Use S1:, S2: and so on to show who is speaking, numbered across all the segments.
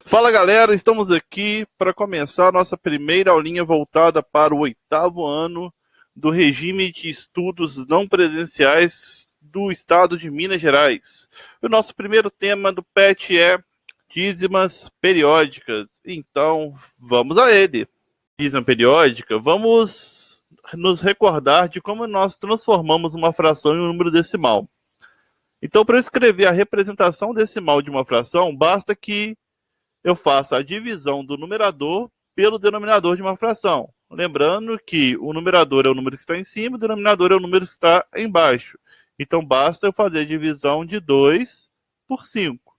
S1: Fala galera, estamos aqui para começar a nossa primeira aulinha voltada para o 8º ano do regime de estudos não presenciais do estado de Minas Gerais. O nosso primeiro tema do PET é dízimas periódicas, então vamos a ele. Dízima periódica, vamos nos recordar de como nós transformamos uma fração em um número decimal. Então, para escrever a representação decimal de uma fração, basta que eu faço a divisão do numerador pelo denominador de uma fração. Lembrando que o numerador é o número que está em cima, o denominador é o número que está embaixo. Então, basta eu fazer a divisão de 2 por 5.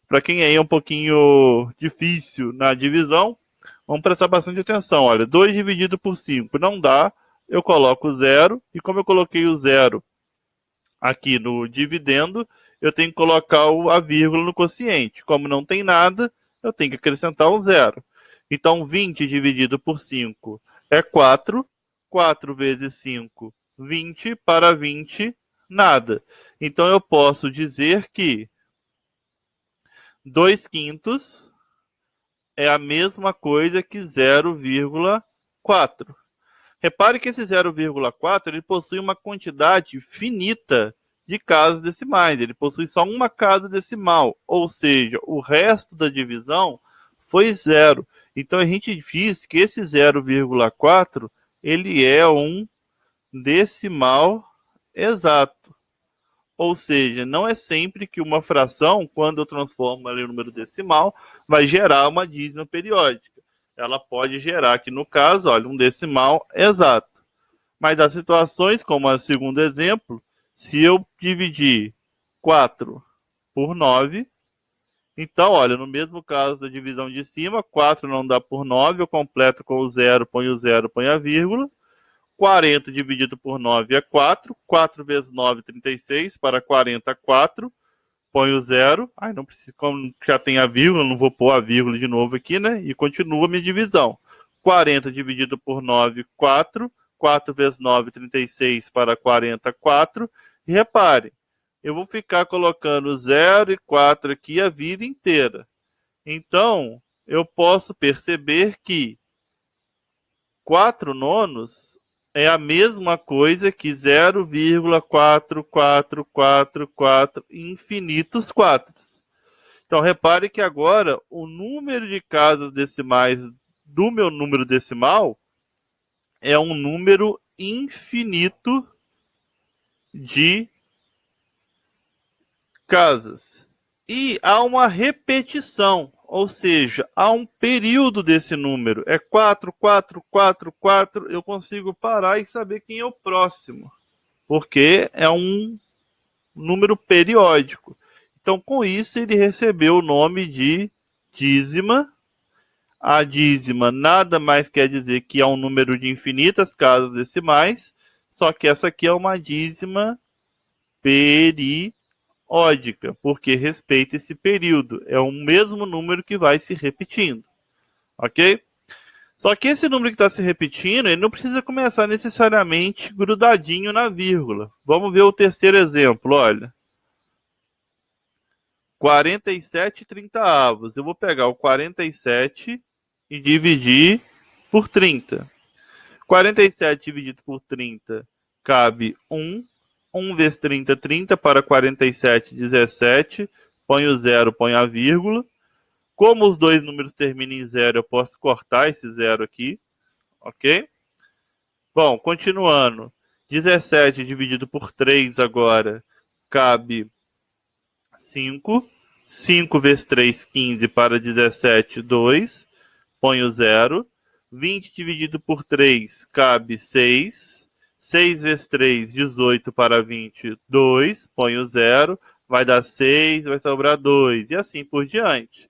S1: Para quem aí é um pouquinho difícil na divisão, vamos prestar bastante atenção. Olha, 2 dividido por 5 não dá, eu coloco 0, e como eu coloquei o 0 aqui no dividendo, eu tenho que colocar a vírgula no quociente. Como não tem nada, eu tenho que acrescentar um zero. Então, 20 dividido por 5 é 4. 4 vezes 5, 20. Para 20, nada. Então, eu posso dizer que 2 quintos é a mesma coisa que 0,4. Repare que esse 0,4 ele possui uma quantidade finita de casas decimais. Ele possui só uma casa decimal, ou seja, o resto da divisão foi zero. Então a gente diz que esse 0,4 ele é um decimal exato. Ou seja, não é sempre que uma fração, quando eu transformo ela em número decimal, vai gerar uma dízima periódica. Ela pode gerar, aqui no caso, olha, um decimal exato. Mas há situações, como o segundo exemplo, se eu dividir 4 por 9, então, olha, no mesmo caso da divisão de cima, 4 não dá por 9, eu completo com o zero, ponho a vírgula. 40 dividido por 9 é 4. 4 vezes 9, 36. Para 40, 4. Põe o zero. Aí não precisa, como já tem a vírgula, não vou pôr a vírgula de novo aqui, né? E continua a minha divisão. 40 dividido por 9, 4. 4 vezes 9, 36. Para 40, 4. E repare, eu vou ficar colocando 0 e 4 aqui a vida inteira. Então, eu posso perceber que 4 nonos é a mesma coisa que 0,4444 infinitos 4. Então, repare que agora o número de casas decimais do meu número decimal é um número infinito de casas. E há uma repetição, ou seja, há um período desse número. É 4, 4, 4, 4. Eu consigo parar e saber quem é o próximo, porque é um número periódico. Então, com isso, ele recebeu o nome de dízima. A dízima nada mais quer dizer que é um número de infinitas casas decimais, só que essa aqui é uma dízima periódica, porque respeita esse período. É o mesmo número que vai se repetindo, ok? Só que esse número que está se repetindo, ele não precisa começar necessariamente grudadinho na vírgula. Vamos ver o terceiro exemplo, olha. 47/30. Eu vou pegar o 47 e dividir por 30. 47 dividido por 30 cabe 1. 1 vezes 30, 30. Para 47, 17. Põe o zero, põe a vírgula. Como os dois números terminam em zero, eu posso cortar esse zero aqui. Ok? Bom, continuando. 17 dividido por 3 agora cabe 5. 5 vezes 3, 15. Para 17, 2. Põe o zero. 20 dividido por 3 cabe 6. 6 vezes 3, 18. Para 20, 2. Põe o zero. Vai dar 6, vai sobrar 2. E assim por diante.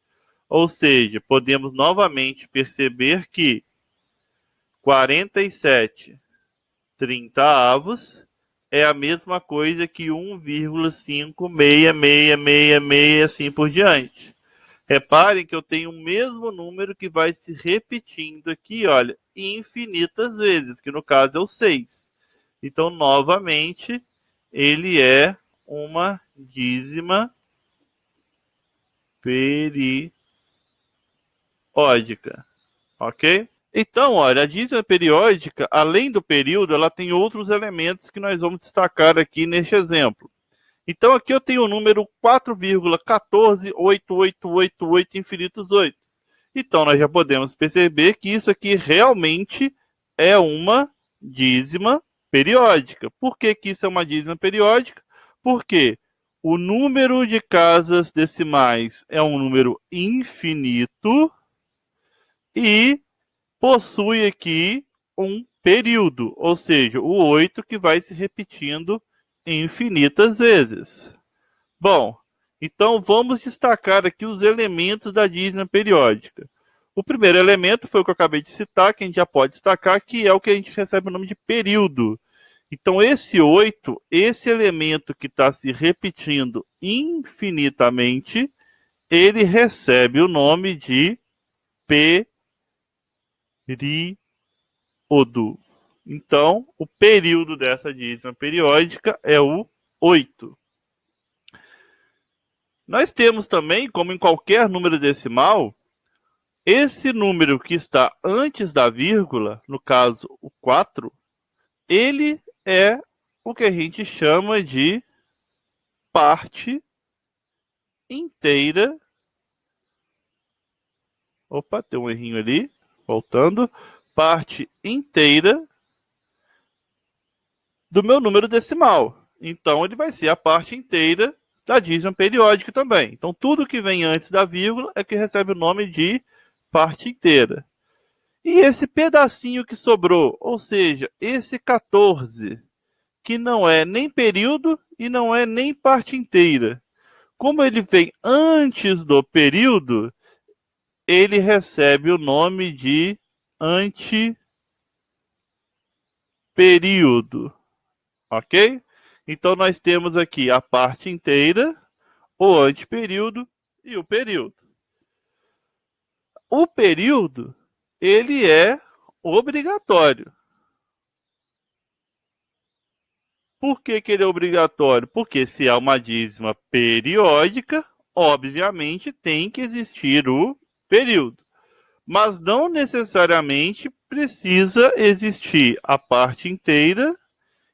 S1: Ou seja, podemos novamente perceber que 47/30 é a mesma coisa que 1,56666 assim por diante. Reparem que eu tenho o mesmo número que vai se repetindo aqui, olha, infinitas vezes, que no caso é o 6. Então, novamente, ele é uma dízima periódica. periódica, ok? Então, olha, a dízima periódica, além do período, ela tem outros elementos que nós vamos destacar aqui neste exemplo. Então, aqui eu tenho o número 4,148888 infinitos 8. Então, nós já podemos perceber que isso aqui realmente é uma dízima periódica. Por que que isso é uma dízima periódica? Porque o número de casas decimais é um número infinito e possui aqui um período, ou seja, o 8 que vai se repetindo infinitas vezes. Bom, então vamos destacar aqui os elementos da dízima periódica. O primeiro elemento foi o que eu acabei de citar, que a gente já pode destacar, que é o que a gente recebe o nome de período. Então, esse 8, esse elemento que está se repetindo infinitamente, ele recebe o nome de período. Então, o período dessa dízima periódica é o 8. Nós temos também, como em qualquer número decimal, esse número que está antes da vírgula, no caso o 4, ele é o que a gente chama de parte inteira. Opa, tem um errinho ali, voltando. Parte inteira do meu número decimal. Então, ele vai ser a parte inteira da dízima periódica também. Então, tudo que vem antes da vírgula é que recebe o nome de parte inteira. E esse pedacinho que sobrou, ou seja, esse 14, que não é nem período e não é nem parte inteira. Como ele vem antes do período, ele recebe o nome de antiperíodo, ok? Então, nós temos aqui a parte inteira, o antiperíodo e o período. O período, ele é obrigatório. Por que que ele é obrigatório? Porque se é uma dízima periódica, obviamente tem que existir o período. Mas não necessariamente precisa existir a parte inteira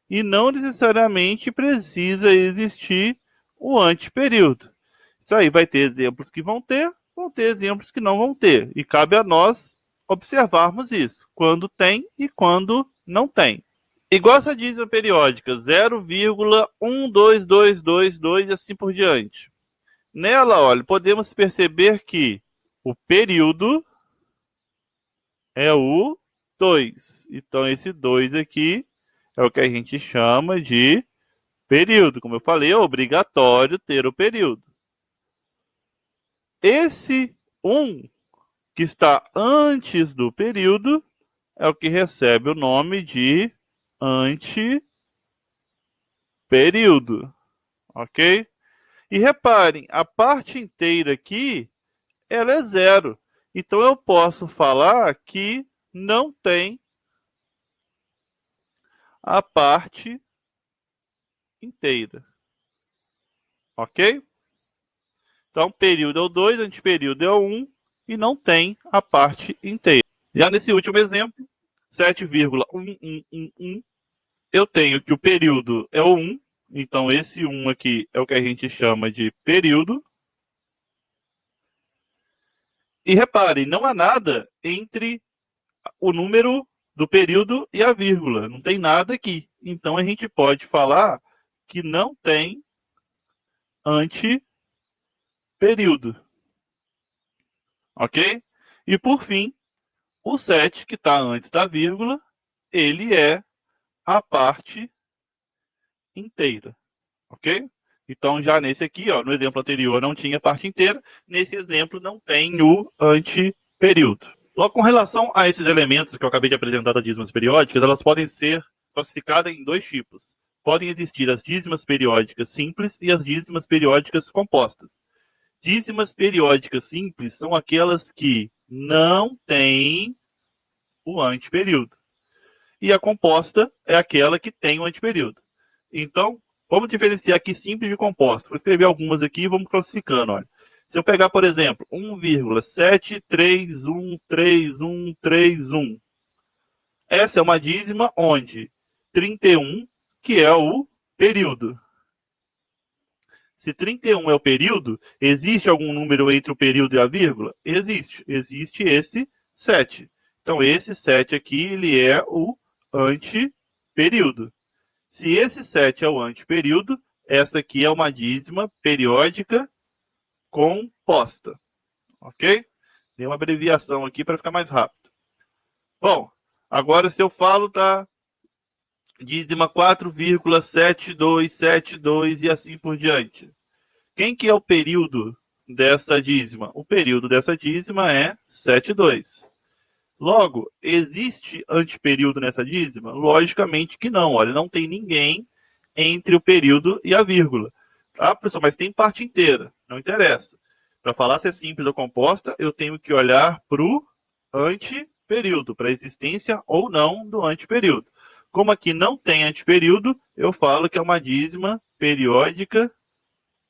S1: e não necessariamente precisa existir o antiperíodo. Isso aí vai ter exemplos que vão ter exemplos que não vão ter. E cabe a nós observarmos isso, quando tem e quando não tem. Igual essa dízima periódica, 0,12222 e assim por diante. Nela, olha, podemos perceber que o período é o 2. Então, esse 2 aqui é o que a gente chama de período. Como eu falei, é obrigatório ter o período. Esse 1 que está antes do período é o que recebe o nome de antiperíodo, ok? E reparem, a parte inteira aqui, ela é zero. Então, eu posso falar que não tem a parte inteira, ok? Então, período é o 2, antiperíodo é o 1 e não tem a parte inteira. Já nesse último exemplo, 7,1111, eu tenho que o período é o 1, então esse 1 aqui é o que a gente chama de período. E reparem, não há nada entre o número do período e a vírgula, não tem nada aqui. Então a gente pode falar que não tem antiperíodo, ok? E por fim, o 7, que está antes da vírgula, ele é a parte inteira, ok? Então, já nesse aqui, ó, no exemplo anterior, não tinha parte inteira. Nesse exemplo, não tem o antiperíodo. Logo, com relação a esses elementos que eu acabei de apresentar das dízimas periódicas, elas podem ser classificadas em dois tipos. Podem existir as dízimas periódicas simples e as dízimas periódicas compostas. Dízimas periódicas simples são aquelas que não têm o antiperíodo. E a composta é aquela que tem o antiperíodo. Então, vamos diferenciar aqui simples de composta. Vou escrever algumas aqui e vamos classificando. Olha. Se eu pegar, por exemplo, 1,7313131, essa é uma dízima onde 31, que é o período. Se 31 é o período, existe algum número entre o período e a vírgula? Existe. Existe esse 7. Então, esse 7 aqui, ele é o antiperíodo. Se esse 7 é o antiperíodo, essa aqui é uma dízima periódica composta. Ok? Dei uma abreviação aqui para ficar mais rápido. Bom, agora se eu falo da dízima 4,7272 e assim por diante. Quem que é o período dessa dízima? O período dessa dízima é 72. Logo, existe antiperíodo nessa dízima? Logicamente que não. Olha, não tem ninguém entre o período e a vírgula. Tá, professor? Mas tem parte inteira. Não interessa. Para falar se é simples ou composta, eu tenho que olhar para o antiperíodo, para a existência ou não do antiperíodo. Como aqui não tem antiperíodo, eu falo que é uma dízima periódica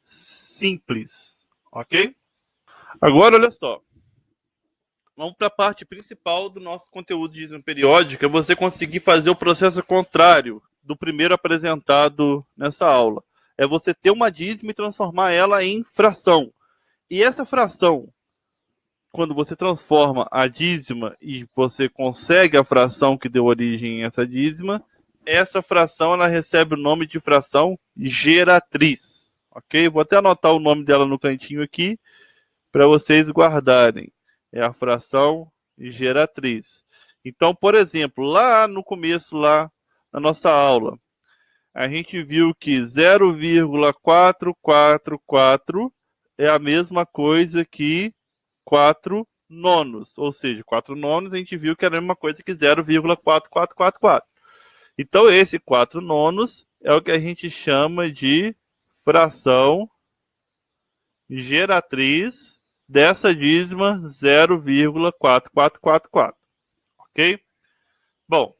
S1: simples. Ok? Agora, olha só. Vamos para a parte principal do nosso conteúdo de dízima periódica, é você conseguir fazer o processo contrário do primeiro apresentado nessa aula. É você ter uma dízima e transformar ela em fração. E essa fração, quando você transforma a dízima e você consegue a fração que deu origem a essa dízima, essa fração ela recebe o nome de fração geratriz. Ok? Vou até anotar o nome dela no cantinho aqui para vocês guardarem. É a fração geratriz. Então, por exemplo, lá no começo, lá na nossa aula, a gente viu que 0,444 é a mesma coisa que 4 nonos. Ou seja, 4 nonos a gente viu que era a mesma coisa que 0,4444. Então, esse 4 nonos é o que a gente chama de fração geratriz dessa dízima 0,4444. Ok? Bom,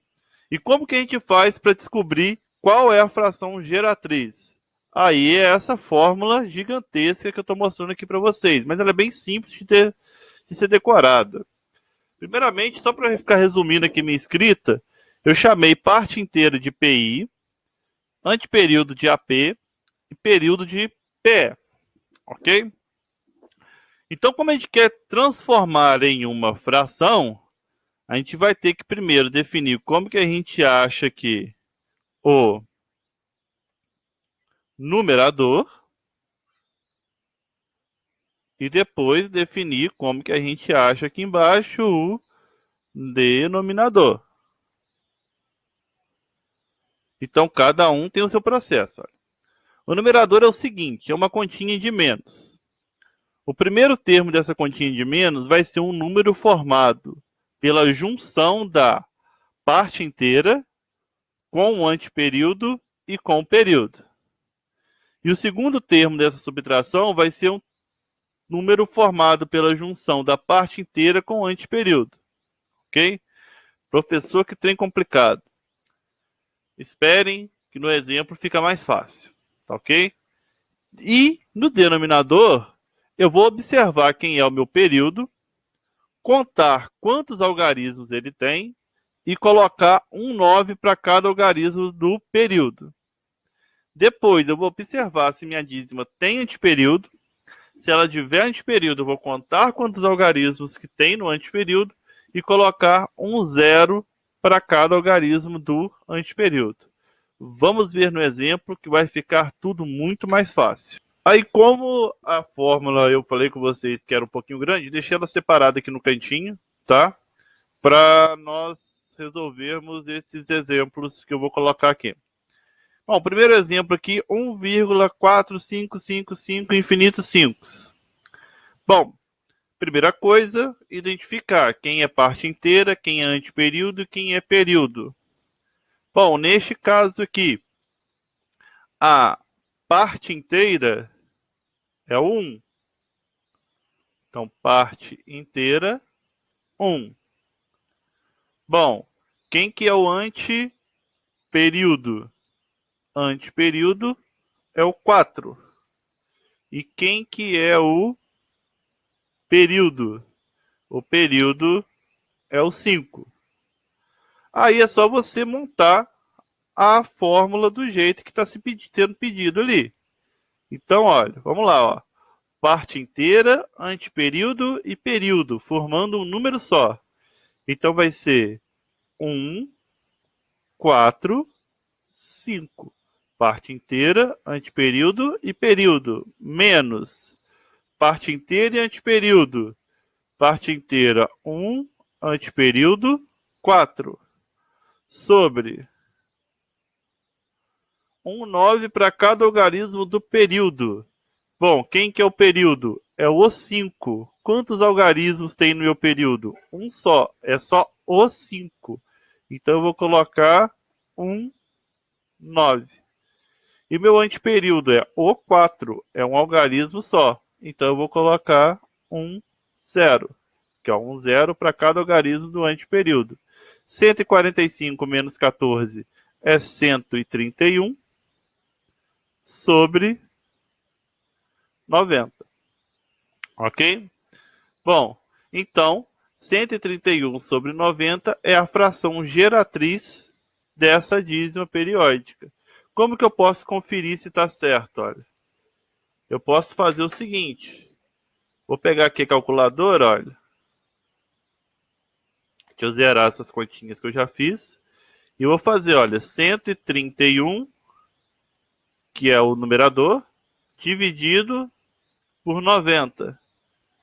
S1: e como que a gente faz para descobrir qual é a fração geratriz? Aí é essa fórmula gigantesca que eu estou mostrando aqui para vocês, mas ela é bem simples de ser decorada. Primeiramente, só para ficar resumindo aqui minha escrita, eu chamei parte inteira de PI, antiperíodo de AP e período de PE. Ok? Então, como a gente quer transformar em uma fração, a gente vai ter que primeiro definir como que a gente acha que o numerador e depois definir como que a gente acha aqui embaixo o denominador. Então, cada um tem o seu processo. O numerador é o seguinte, é uma continha de menos. O primeiro termo dessa continha de menos vai ser um número formado pela junção da parte inteira com o antiperíodo e com o período. E o segundo termo dessa subtração vai ser um número formado pela junção da parte inteira com o antiperíodo. Ok? Professor, que trem complicado. Esperem que no exemplo fica mais fácil. Tá ok? E no denominador, eu vou observar quem é o meu período, contar quantos algarismos ele tem e colocar um 9 para cada algarismo do período. Depois eu vou observar se minha dízima tem antiperíodo. Se ela tiver antiperíodo, eu vou contar quantos algarismos que tem no antiperíodo e colocar um 0 para cada algarismo do antiperíodo. Vamos ver no exemplo que vai ficar tudo muito mais fácil. Aí, como a fórmula eu falei com vocês que era um pouquinho grande, deixei ela separada aqui no cantinho, tá? Para nós resolvermos esses exemplos que eu vou colocar aqui. Bom, o primeiro exemplo aqui, 1,4555 infinito 5. Bom, primeira coisa, identificar quem é parte inteira, quem é antiperíodo e quem é período. Bom, neste caso aqui, a parte inteira é o 1. Então, parte inteira, 1. Bom, quem que é o antiperíodo? Antiperíodo é o 4. E quem que é o período. O período é o 5. Aí é só você montar a fórmula do jeito que está se sendo pedido ali. Então, olha, vamos lá, ó. Parte inteira, antiperíodo e período, formando um número só. Então vai ser 1, 4, 5. Parte inteira, antiperíodo e período, menos parte inteira e antiperíodo. Parte inteira, 1, antiperíodo, 4. Sobre 1,9 para cada algarismo do período. Bom, quem que é o período? É o 5. Quantos algarismos tem no meu período? Um só. É só o 5. Então eu vou colocar 1,9. E meu antiperíodo é o 4. É um algarismo só. Então eu vou colocar 1,0. Que é 1,0 para cada algarismo do antiperíodo. 145 menos 14 é 131 sobre 90. Ok? Bom, então, 131 sobre 90 é a fração geratriz dessa dízima periódica. Como que eu posso conferir se está certo? Olha, eu posso fazer o seguinte. Vou pegar aqui a calculadora, olha. Deixa eu zerar essas continhas que eu já fiz. E vou fazer, olha, 131, que é o numerador, dividido por 90.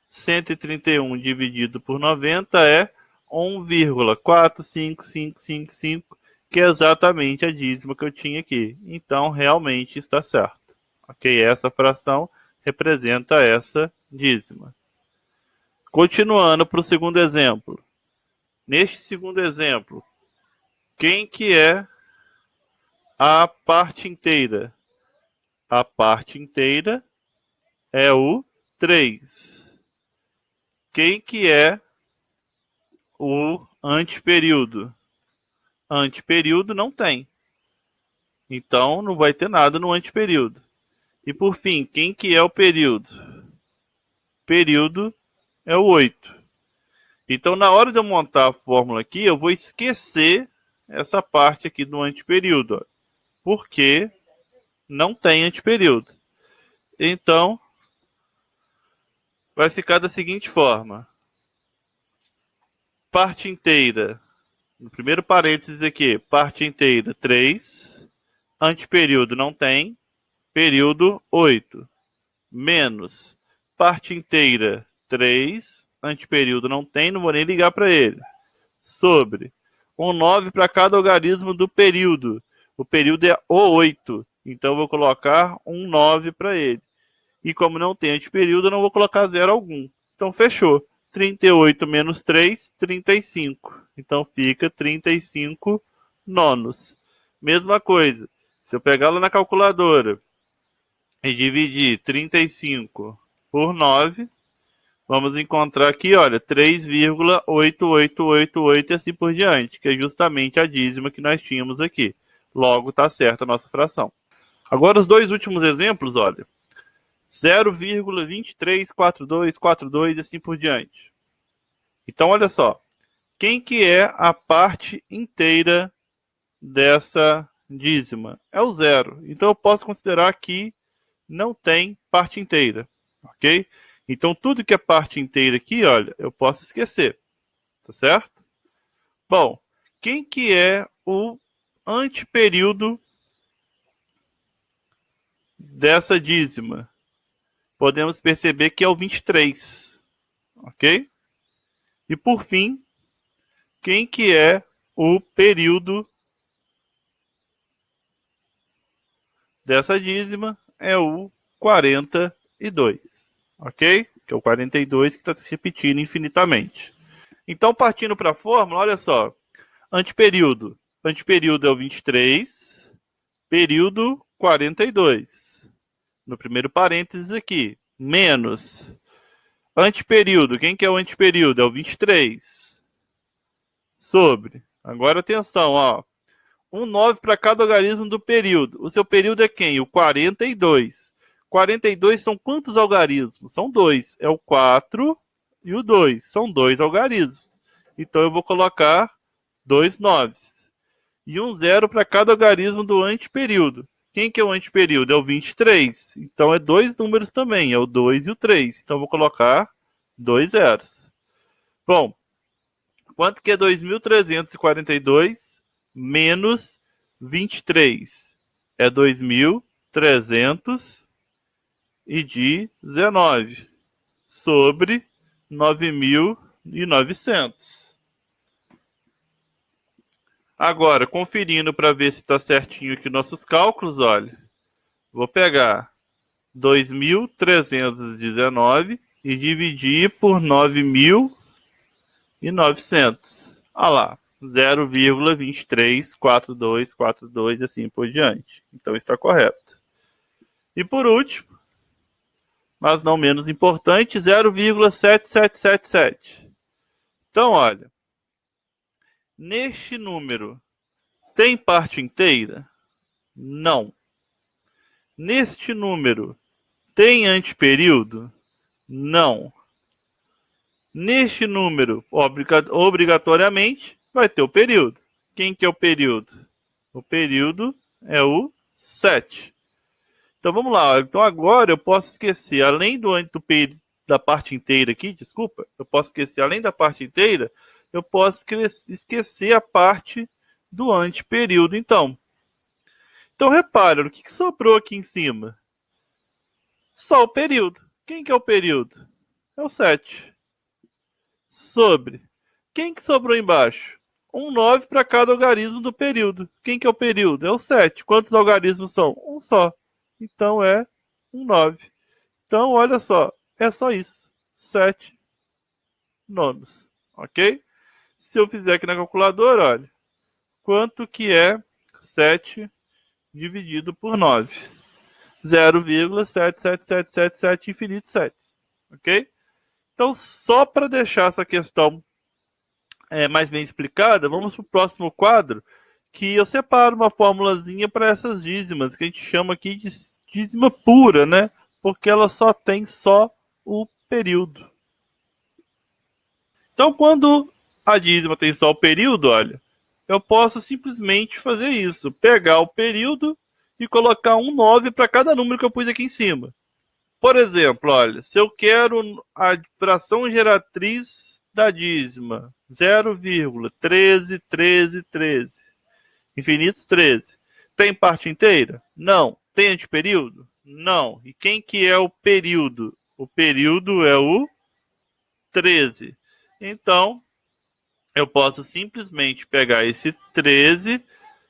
S1: 131 dividido por 90 é 1,45555, que é exatamente a dízima que eu tinha aqui. Então, realmente está certo. Ok? Essa fração representa essa dízima. Continuando para o segundo exemplo. Neste segundo exemplo, quem que é a parte inteira? A parte inteira é o 3. Quem que é o antiperíodo? Antiperíodo não tem. Então, não vai ter nada no antiperíodo. E por fim, quem que é o período? Período é o 8. Então, na hora de eu montar a fórmula aqui, eu vou esquecer essa parte aqui do antiperíodo, ó, porque não tem antiperíodo. Então, vai ficar da seguinte forma. Parte inteira, no primeiro parênteses aqui, parte inteira 3, antiperíodo não tem, período 8, menos parte inteira 3, antiperíodo não tem, não vou nem ligar para ele, sobre 1,9 para cada algarismo do período. O período é o 8, então eu vou colocar 1,9 para ele. E como não tem antiperíodo, eu não vou colocar zero algum. Então fechou. 38 menos 3, 35. Então fica 35 nonos. Mesma coisa. Se eu pegar lá na calculadora e dividir 35 por 9, vamos encontrar aqui, olha, 3,8888 e assim por diante, que é justamente a dízima que nós tínhamos aqui. Logo, está certa a nossa fração. Agora, os dois últimos exemplos, olha. 0,234242 e assim por diante. Então, olha só. Quem que é a parte inteira dessa dízima? É o zero. Então, eu posso considerar que não tem parte inteira. Ok? Então, tudo que é parte inteira aqui, olha, eu posso esquecer. Tá certo? Bom, quem que é o antiperíodo dessa dízima? Podemos perceber que é o 23. Ok? E por fim, quem que é o período dessa dízima? É o 42. Ok? Que é o 42 que está se repetindo infinitamente. Então, partindo para a fórmula, olha só. Antiperíodo. Antiperíodo é o 23, período 42. No primeiro parênteses aqui. Menos. Antiperíodo. Quem que é o antiperíodo? É o 23. Sobre. Agora atenção, ó. 1,9 para cada algarismo do período. O seu período é quem? O 42. 42 são quantos algarismos? São 2. É o 4 e o 2. São 2 algarismos. Então eu vou colocar 2 noves. E um 0 para cada algarismo do anteperíodo. Quem que é o anteperíodo? É o 23. Então é 2 números também, é o 2 e o 3. Então eu vou colocar 2 zeros. Bom, quanto que é 2.342 menos 23? É 2.319 sobre 9.900. Agora, conferindo para ver se está certinho aqui nossos cálculos, olha. Vou pegar 2.319 e dividir por 9.900. Olha lá, 0,234242 e assim por diante. Então está correto. E por último, mas não menos importante, 0,7777. Então, olha, neste número tem parte inteira? Não. Neste número tem anteperíodo? Não. Neste número, obrigatoriamente, vai ter o período. Quem que é o período? O período é o 7. Então vamos lá. Então agora eu posso esquecer, além da parte inteira aqui, desculpa, eu posso esquecer, além da parte inteira, eu posso esquecer a parte do anteperíodo, então. Então repara, o que sobrou aqui em cima? Só o período. Quem que é o período? É o 7. Sobre. Quem que sobrou embaixo? Um 9 para cada algarismo do período. Quem que é o período? É o 7. Quantos algarismos são? Um só. Então é um 9. Então, olha só. É só isso. 7 nonos. Ok? Se eu fizer aqui na calculadora, olha. Quanto que é 7 dividido por 9? 0,77777 infinito 7. Ok? Então, só para deixar essa questão mais bem explicada, vamos para o próximo quadro, que eu separo uma formulazinha para essas dízimas, que a gente chama aqui de dízima pura, né? Porque ela só tem só o período. Então, quando a dízima tem só o período, olha, eu posso simplesmente fazer isso, pegar o período e colocar um 9 para cada número que eu pus aqui em cima. Por exemplo, olha, se eu quero a fração geratriz da dízima 0,131313, infinitos 13, tem parte inteira? Não. Tem anteperíodo? Não. E quem que é o período? O período é o 13. Então, eu posso simplesmente pegar esse 13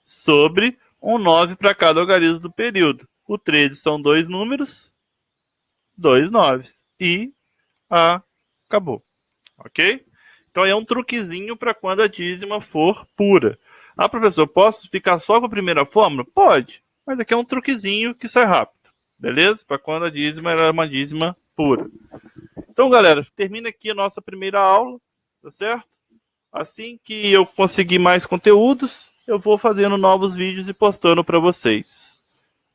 S1: sobre um 9 para cada algarismo do período. O 13 são dois números, 2 noves. E acabou. Ok? Então é um truquezinho para quando a dízima for pura. Ah, professor, posso ficar só com a primeira fórmula? Pode. Mas aqui é um truquezinho que sai rápido. Beleza? Para quando a dízima era uma dízima pura. Então, galera, termina aqui a nossa primeira aula. Tá certo? Assim que eu conseguir mais conteúdos, eu vou fazendo novos vídeos e postando para vocês.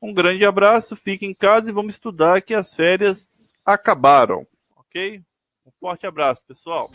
S1: Um grande abraço, fiquem em casa e vamos estudar que as férias acabaram, ok? Um forte abraço, pessoal.